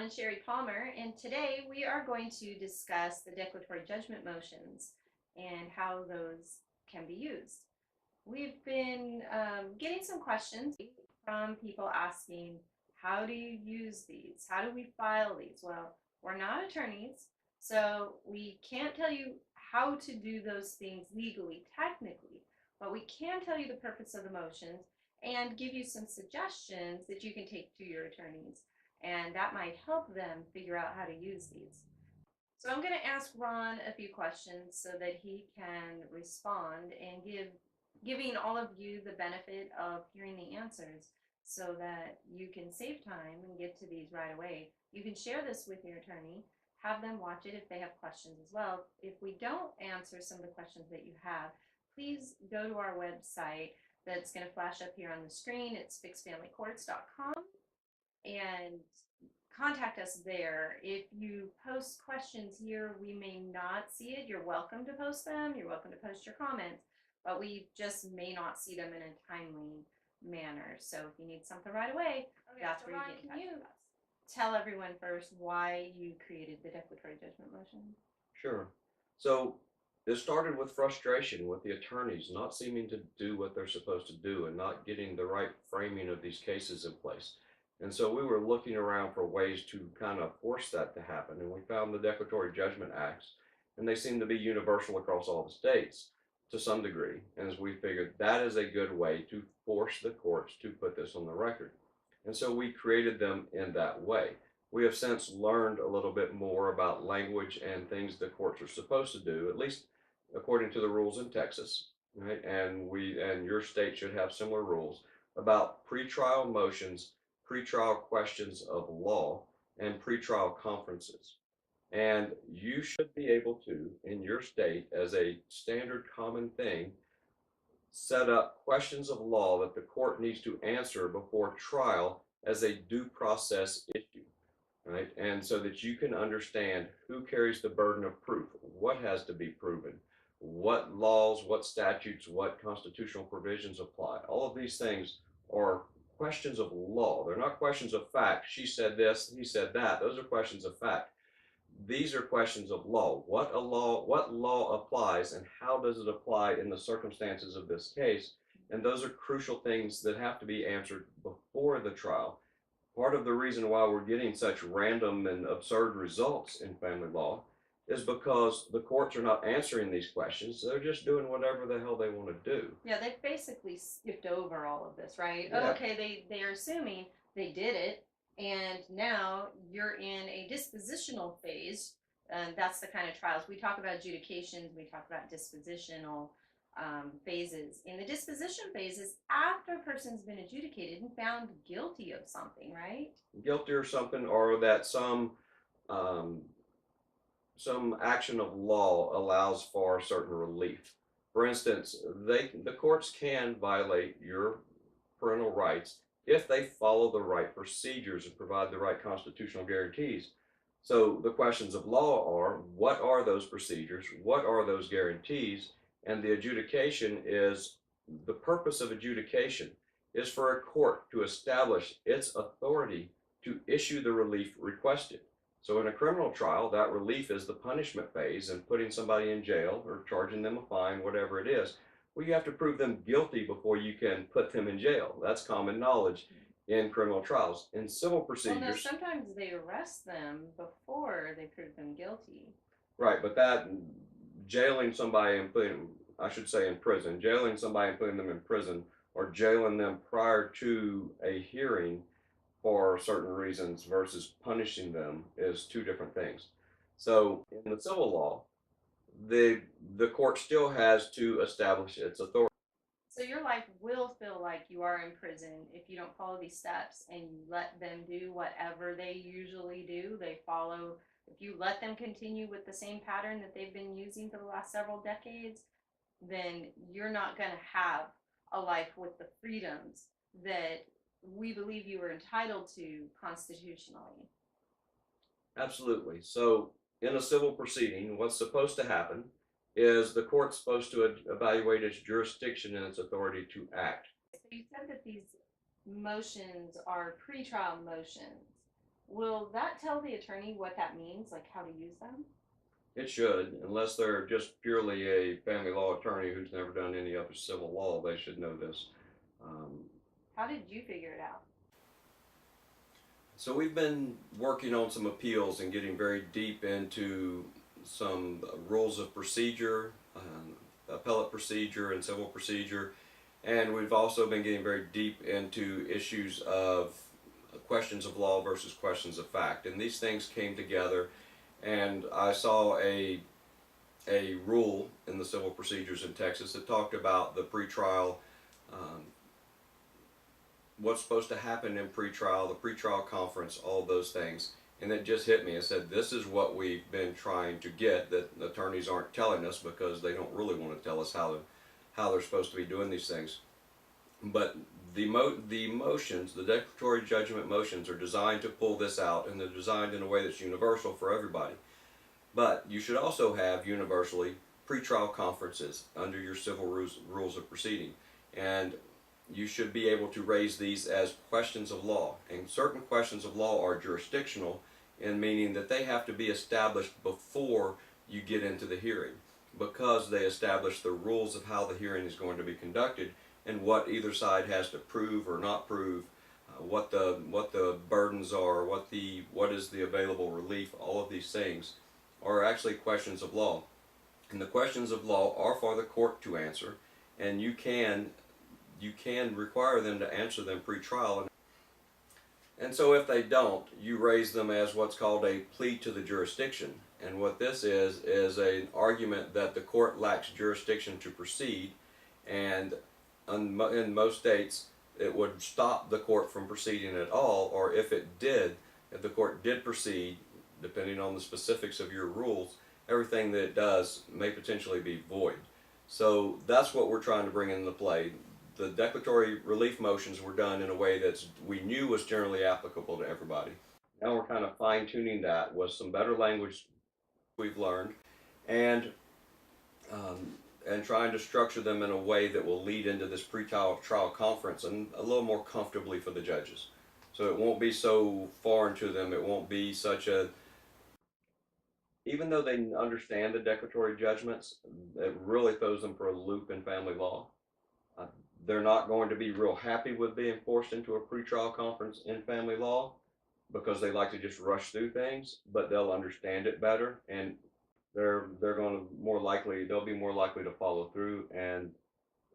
and Sherry Palmer, and today we are going to discuss the declaratory judgment motions and how those can be used. We've been getting some questions from people asking, how do you use these? How do we file these? Well, we're not attorneys, so we can't tell you how to do those things legally, technically, but we can tell you the purpose of the motions and give you some suggestions that you can take to your attorneys, and that might help them figure out how to use these. So I'm going to ask Ron a few questions so that he can respond and giving all of you the benefit of hearing the answers so that you can save time and get to these right away. You can share this with your attorney, have them watch it if they have questions as well. If we don't answer some of the questions that you have, please go to our website that's going to flash up here on the screen. It's fixedfamilycourts.com and contact us there. If you post questions here, we may not see it. You're welcome to post them. You're welcome to post your comments, but we just may not see them in a timely manner. So if you need something right away, that's where you get in touch with us. Tell everyone first why you created the declaratory judgment motion. Sure. So it started with frustration with the attorneys not seeming to do what they're supposed to do and not getting the right framing of these cases in place. And so we were looking around for ways to kind of force that to happen. And we found the Declaratory Judgment Acts, and they seem to be universal across all the states to some degree. And as we figured, that is a good way to force the courts to put this on the record. And so we created them in that way. We have since learned a little bit more about language and things the courts are supposed to do, at least according to the rules in Texas, right? And your state should have similar rules about pretrial motions, pretrial questions of law, and pretrial conferences. And you should be able to, in your state, as a standard common thing, set up questions of law that the court needs to answer before trial as a due process issue, right? And so that you can understand who carries the burden of proof, what has to be proven, what laws, what statutes, what constitutional provisions apply. All of these things are questions of law. They're not questions of fact. She said this, he said that. Those are questions of fact. These are questions of law. What law applies and how does it apply in the circumstances of this case? And those are crucial things that have to be answered before the trial. Part of the reason why we're getting such random and absurd results in family law is because the courts are not answering these questions. They're just doing whatever the hell they want to do. Yeah, they've basically skipped over all of this, right? Yeah. Okay, they're assuming they did it, and now you're in a dispositional phase, and that's the kind of trials. We talk about adjudications, we talk about dispositional phases. In the disposition phases, after a person's been adjudicated and found guilty of something, right? Guilty or something, or that some action of law allows for certain relief. For instance, the courts can violate your parental rights if they follow the right procedures and provide the right constitutional guarantees. So the questions of law are, what are those procedures? What are those guarantees? And the adjudication is, the purpose of adjudication is for a court to establish its authority to issue the relief requested. So in a criminal trial, that relief is the punishment phase and putting somebody in jail or charging them a fine, whatever it is. Well, you have to prove them guilty before you can put them in jail. That's common knowledge in criminal trials. In civil procedures... Well, no, sometimes they arrest them before they prove them guilty. Right, but that jailing somebody and putting, I should say in prison, jailing somebody and putting them in prison, or jailing them prior to a hearing for certain reasons versus punishing them is two different things. So in the civil law, the court still has to establish its authority. So your life will feel like you are in prison if you don't follow these steps and you let them do whatever they usually do. They follow, if you let them continue with the same pattern that they've been using for the last several decades, then you're not going to have a life with the freedoms that we believe you are entitled to constitutionally. Absolutely. So in a civil proceeding, what's supposed to happen is the court's supposed to evaluate its jurisdiction and its authority to act. So you said that these motions are pretrial motions. will that tell the attorney what that means, like how to use them? It should, unless they're just purely a family law attorney who's never done any other civil law, they should know this. Um, How did you figure it out? so we've been working on some appeals and getting very deep into some rules of procedure, appellate procedure and civil procedure, and we've also been getting very deep into issues of questions of law versus questions of fact. And these things came together, and I saw a rule in the civil procedures in Texas that talked about the pretrial, um, what's supposed to happen in pretrial, the pretrial conference, all those things. And it just hit me. I said, this is what we've been trying to get, that attorneys aren't telling us because they don't really want to tell us how they're supposed to be doing these things. But the motions, the declaratory judgment motions, are designed to pull this out, and they're designed in a way that's universal for everybody. But you should also have universally pretrial conferences under your civil rules of proceeding. And you should be able to raise these as questions of law. And certain questions of law are jurisdictional, in meaning that they have to be established before you get into the hearing, because they establish the rules of how the hearing is going to be conducted and what either side has to prove or not prove, what the burdens are, what is the available relief. All of these things are actually questions of law, and the questions of law are for the court to answer, and you can require them to answer them pre-trial. And so if they don't, you raise them as what's called a plea to the jurisdiction. And what this is an argument that the court lacks jurisdiction to proceed, and in most states it would stop the court from proceeding at all, or if the court did proceed, depending on the specifics of your rules, everything that it does may potentially be void. So that's what we're trying to bring into play. The declaratory relief motions were done in a way that we knew was generally applicable to everybody. Now we're kind of fine-tuning that with some better language we've learned, and trying to structure them in a way that will lead into this pre-trial conference and a little more comfortably for the judges. So it won't be so foreign to them. It won't be such a, even though they understand the declaratory judgments, it really throws them for a loop in family law. Uh, they're not going to be real happy with being forced into a pretrial conference in family law because they like to just rush through things, but they'll understand it better, and they're going to they'll be more likely to follow through, and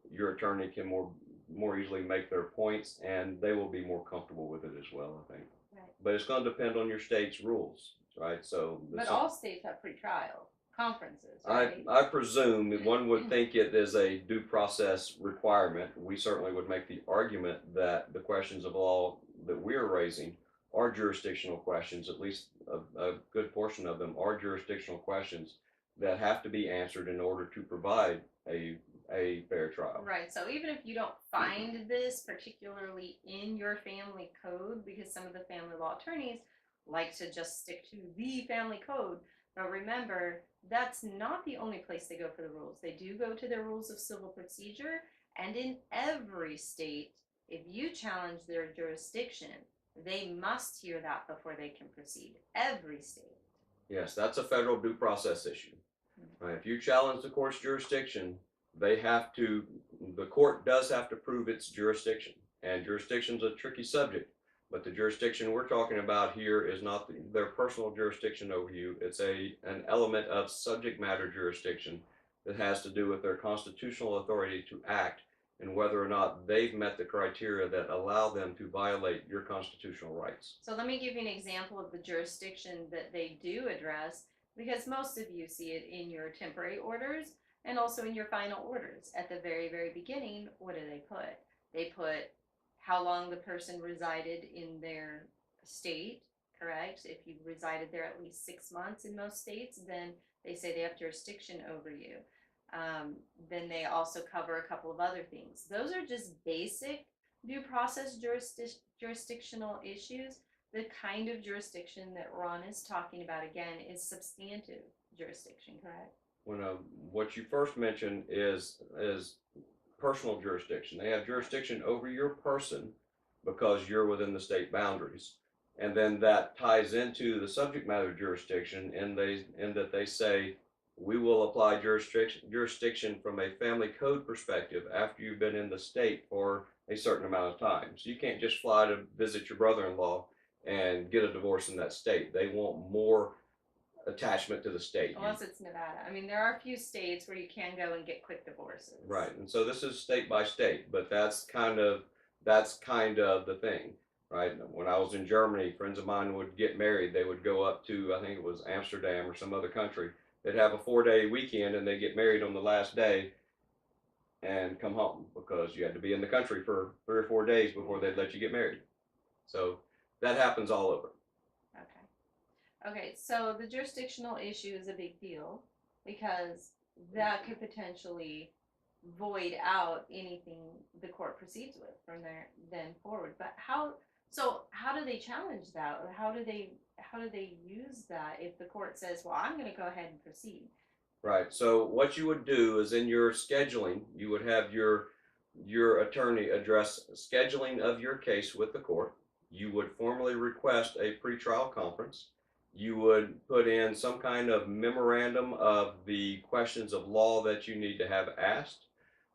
your attorney can more easily make their points, and they will be more comfortable with it as well, I think. Right. But it's going to depend on your state's rules, right? So But all states have pretrial conferences, right? I presume that one would think it is a due process requirement. We certainly would make the argument that the questions of law that we're raising are jurisdictional questions. At least a good portion of them are jurisdictional questions that have to be answered in order to provide a fair trial. Right, so even if you don't find this particularly in your family code, because some of the family law attorneys like to just stick to the family code, but remember, that's not the only place they go for the rules. They do go to their rules of civil procedure, and in every state, if you challenge their jurisdiction, they must hear that before they can proceed. Every state. Yes, that's a federal due process issue. Right? If you challenge the court's jurisdiction, the court does have to prove its jurisdiction. And jurisdiction's a tricky subject, but the jurisdiction we're talking about here is not their personal jurisdiction over you. It's an element of subject matter jurisdiction that has to do with their constitutional authority to act, and whether or not they've met the criteria that allow them to violate your constitutional rights. So let me give you an example of the jurisdiction that they do address, because most of you see it in your temporary orders and also in your final orders. At the very, very beginning, what do they put? They put how long the person resided in their state, correct? If you've resided there at least 6 months in most states, then they say they have jurisdiction over you. Then they also cover a couple of other things. Those are just basic due process jurisdictional issues. The kind of jurisdiction that Ron is talking about, again, is substantive jurisdiction, correct? When what you first mentioned is personal jurisdiction. They have jurisdiction over your person because you're within the state boundaries. And then that ties into the subject matter jurisdiction, and that they say we will apply jurisdiction from a family code perspective after you've been in the state for a certain amount of time. So you can't just fly to visit your brother-in-law and get a divorce in that state. They want more attachment to the state. Unless it's Nevada. I mean, there are a few states where you can go and get quick divorces. Right, and so this is state by state, but that's kind of the thing, right? When I was in Germany, friends of mine would get married. They would go up to, I think it was Amsterdam or some other country. They'd have a 4-day weekend, and they get married on the last day and come home because you had to be in the country for 3 or 4 days before they'd let you get married. So that happens all over. Okay, so the jurisdictional issue is a big deal because that could potentially void out anything the court proceeds with from there then forward. But how do they challenge that? Or how do they use that if the court says, well, I'm going to go ahead and proceed? Right. So what you would do is in your scheduling, you would have your attorney address scheduling of your case with the court. You would formally request a pretrial conference. You would put in some kind of memorandum of the questions of law that you need to have asked.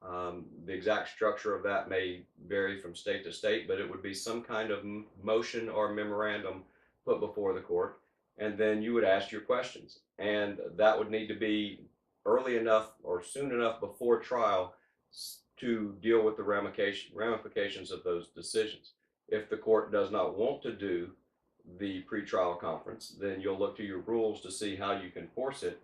The exact structure of that may vary from state to state, but it would be some kind of motion or memorandum put before the court, and then you would ask your questions. And that would need to be early enough or soon enough before trial to deal with the ramifications of those decisions. If the court does not want to do the pretrial conference, then you'll look to your rules to see how you can force it.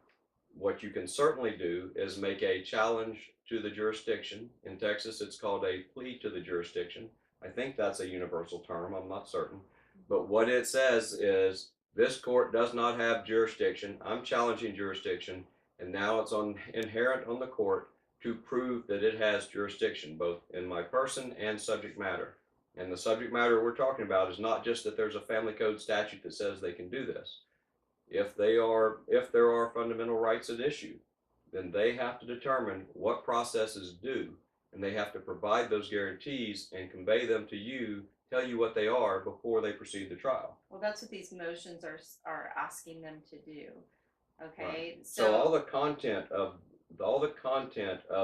What you can certainly do is make a challenge to the jurisdiction. In Texas, it's called a plea to the jurisdiction. I think that's a universal term, I'm not certain. But what it says is, this court does not have jurisdiction, I'm challenging jurisdiction, and now it's inherent on the court to prove that it has jurisdiction, both in my person and subject matter. And the subject matter we're talking about is not just that there's a family code statute that says they can do this. If there are fundamental rights at issue, then they have to determine what process is due, and they have to provide those guarantees and convey them to you, tell you what they are before they proceed to trial. Well, that's what these motions are asking them to do. Okay, right. So all the content of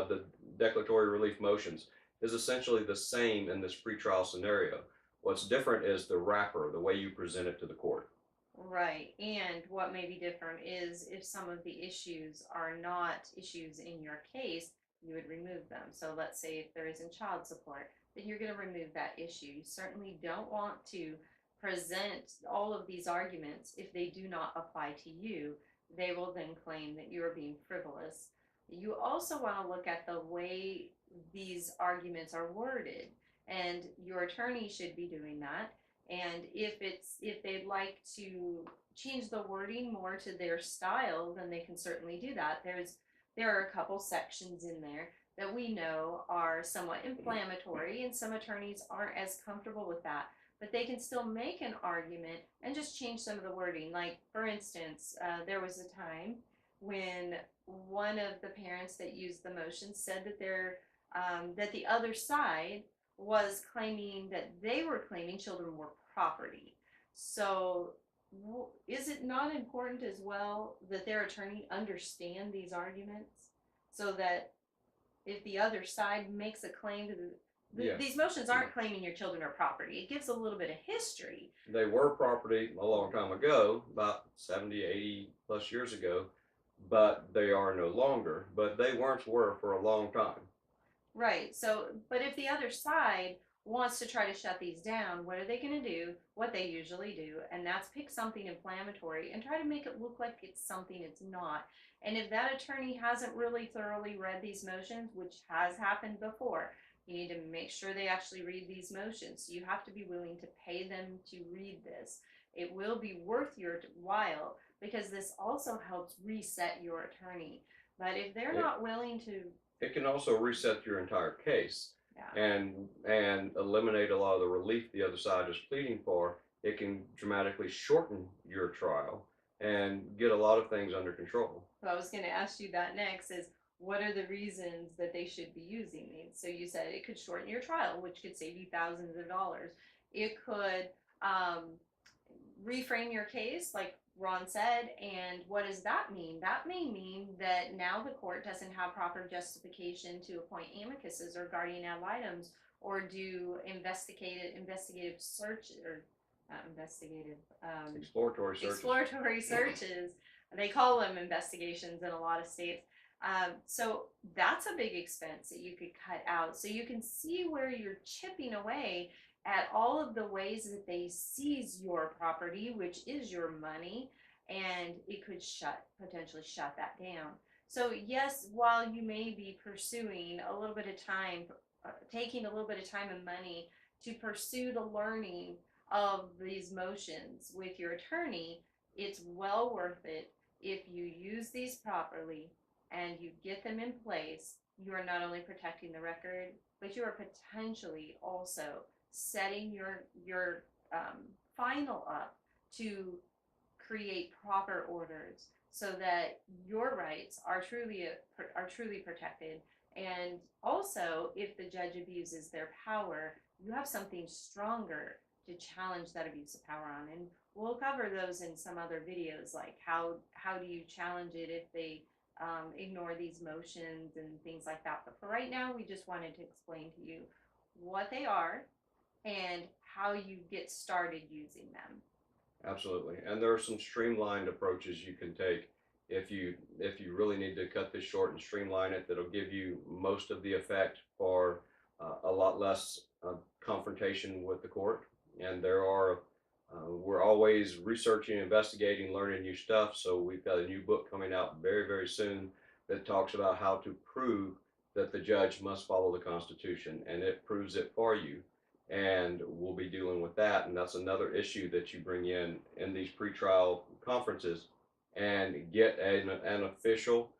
the declaratory relief motions is essentially the same in this pretrial scenario. What's different is the wrapper, the way you present it to the court. Right, and what may be different is if some of the issues are not issues in your case, you would remove them. So let's say if there isn't child support, then you're going to remove that issue. You certainly don't want to present all of these arguments if they do not apply to you. They will then claim that you are being frivolous. You also want to look at the way these arguments are worded, and your attorney should be doing that. And if they'd like to change the wording more to their style, then they can certainly do that. There are a couple sections in there that we know are somewhat inflammatory, and some attorneys aren't as comfortable with that. But they can still make an argument and just change some of the wording. Like, for instance, there was a time when one of the parents that used the motion said that that the other side was claiming that they were claiming children were property. So is it not important as well that their attorney understand these arguments so that if the other side makes a claim to these motions aren't claiming your children are property. It gives a little bit of history. They were property a long time ago, about 70, 80 plus years ago, but they are no longer. But they were for a long time. Right. So, but if the other side wants to try to shut these down, what are they going to do? What they usually do, and that's pick something inflammatory and try to make it look like it's something it's not. And if that attorney hasn't really thoroughly read these motions, which has happened before, you need to make sure they actually read these motions. You have to be willing to pay them to read this. It will be worth your while because this also helps reset your attorney. But if they're not willing to... It can also reset your entire case. Yeah. And eliminate a lot of the relief the other side is pleading for. It can dramatically shorten your trial and get a lot of things under control. So I was going to ask you that next is, what are the reasons that they should be using these? So you said it could shorten your trial, which could save you thousands of dollars. It could reframe your case, like Ron said. And what does that mean? That may mean that now the court doesn't have proper justification to appoint amicuses or guardian ad litems or do investigative search or not investigative exploratory searches. They call them investigations in a lot of states. So that's a big expense that you could cut out. So you can see where you're chipping away at all of the ways that they seize your property, which is your money, and it could potentially shut that down. So yes, while you may be pursuing a little bit of time, taking a little bit of time and money to pursue the learning of these motions with your attorney, it's well worth it if you use these properly and you get them in place. You are not only protecting the record, but you are potentially also setting your final up to create proper orders so that your rights are truly protected. And also, if the judge abuses their power, you have something stronger to challenge that abuse of power on. And we'll cover those in some other videos, like how do you challenge it if they ignore these motions and things like that. But for right now, we just wanted to explain to you what they are and how you get started using them. Absolutely. And there are some streamlined approaches you can take if you really need to cut this short and streamline it, that'll give you most of the effect for a lot less confrontation with the court. And there are we're always researching, investigating, learning new stuff. So we've got a new book coming out very, very soon that talks about how to prove that the judge must follow the Constitution, and it proves it for you. And we'll be dealing with that, and that's another issue that you bring in these pretrial conferences and get an official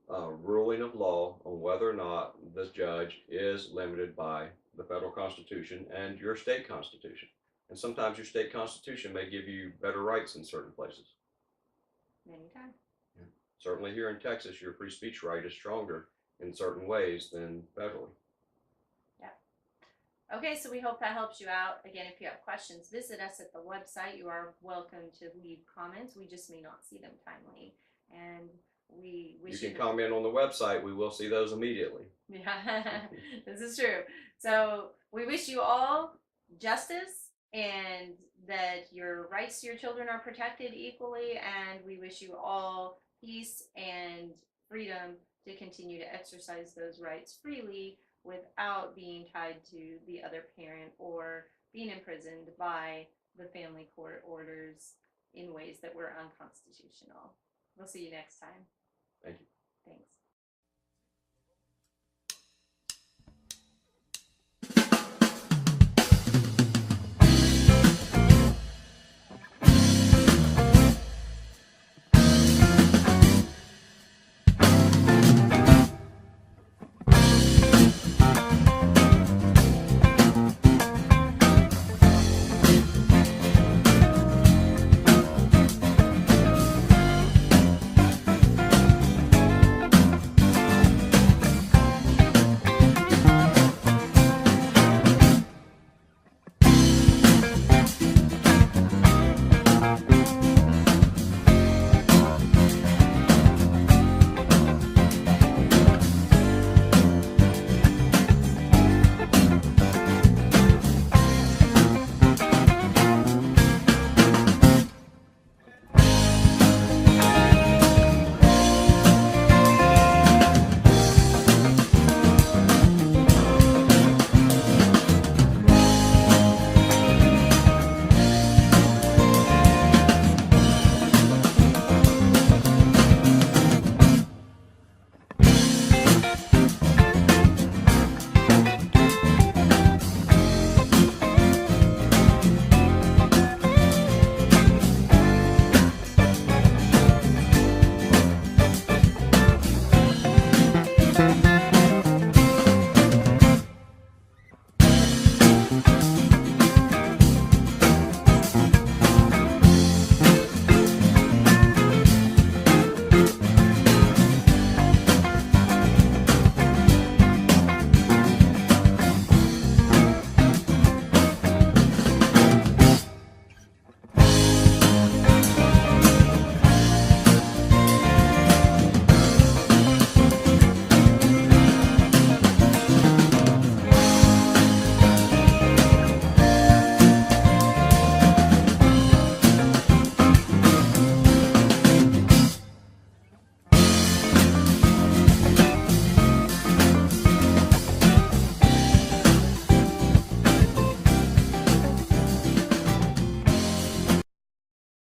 ruling of law on whether or not this judge is limited by the federal Constitution and your state constitution. And sometimes your state constitution may give you better rights in certain places. Many times. Yeah. Certainly here in Texas, your free speech right is stronger in certain ways than federally. Okay, so we hope that helps you out. Again, if you have questions, visit us at the website. You are welcome to leave comments. We just may not see them timely. And we wish you can comment on the website. We will see those immediately. Yeah, this is true. So we wish you all justice and that your rights to your children are protected equally. And we wish you all peace and freedom to continue to exercise those rights freely without being tied to the other parent or being imprisoned by the family court orders in ways that were unconstitutional. We'll see you next time. Thank you. Thanks.